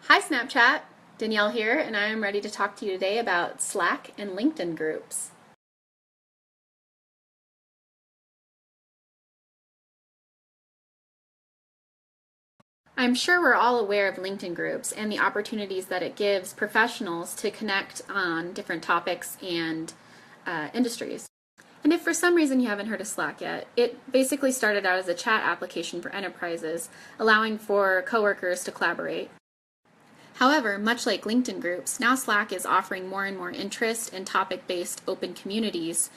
Hi Snapchat, Danielle here, and I am ready to talk to you today about Slack and LinkedIn groups. I'm sure we're all aware of LinkedIn groups and the opportunities that it gives professionals to connect on different topics and industries. And if for some reason you haven't heard of Slack yet, it basically started out as a chat application for enterprises, allowing for coworkers to collaborate. However, much like LinkedIn groups, now Slack is offering more and more interest in topic-based open communities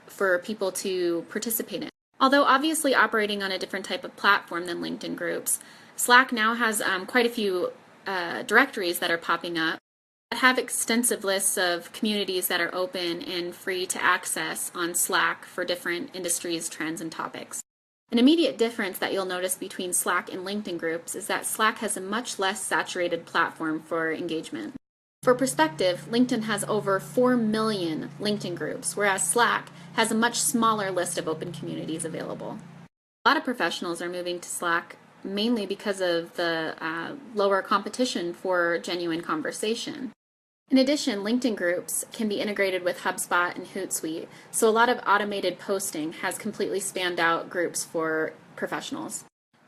for people to participate in. Although obviously operating on a different type of platform than LinkedIn groups, Slack now has quite a few directories that are popping up that have extensive lists of communities that are open and free to access on Slack for different industries, trends, and topics. An immediate difference that you'll notice between Slack and LinkedIn groups is that Slack has a much less saturated platform for engagement. For perspective, LinkedIn has over 4 million LinkedIn groups, whereas Slack has a much smaller list of open communities available. A lot of professionals are moving to Slack mainly because of the lower competition for genuine conversation. In addition, LinkedIn groups can be integrated with HubSpot and Hootsuite, so a lot of automated posting has completely spanned out groups for professionals.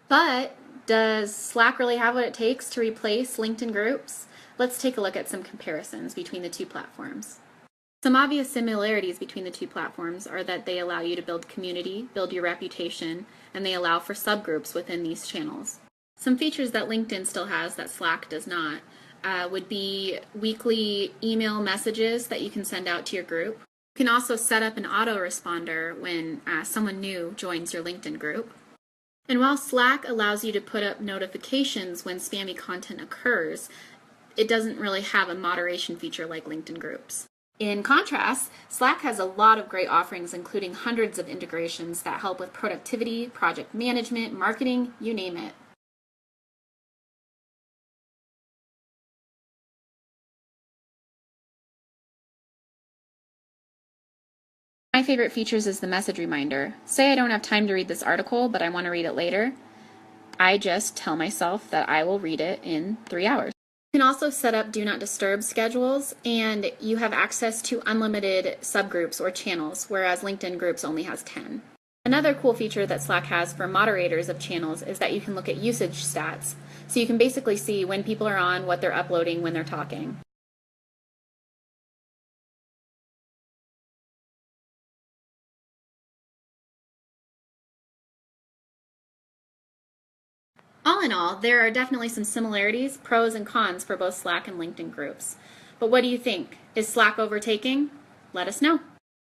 But does Slack really have what it takes to replace LinkedIn groups? Let's take a look at some comparisons between the two platforms. Some obvious similarities between the two platforms are that they allow you to build community, build your reputation, and they allow for subgroups within these channels. Some features that LinkedIn still has that Slack does not would be weekly email messages that you can send out to your group. You can also set up an autoresponder when someone new joins your LinkedIn group. And while Slack allows you to put up notifications when spammy content occurs, it doesn't really have a moderation feature like LinkedIn groups. In contrast, Slack has a lot of great offerings, including hundreds of integrations that help with productivity, project management, marketing, you name it. My favorite features is the message reminder. Say I don't have time to read this article, but I want to read it later. I just tell myself that I will read it in 3 hours. You can also set up do not disturb schedules, and you have access to unlimited subgroups or channels, whereas LinkedIn groups only has 10. Another cool feature that Slack has for moderators of channels is that you can look at usage stats. So you can basically see when people are on, what they're uploading, when they're talking. All in all, there are definitely some similarities, pros and cons for both Slack and LinkedIn groups. But what do you think? Is Slack overtaking? Let us know.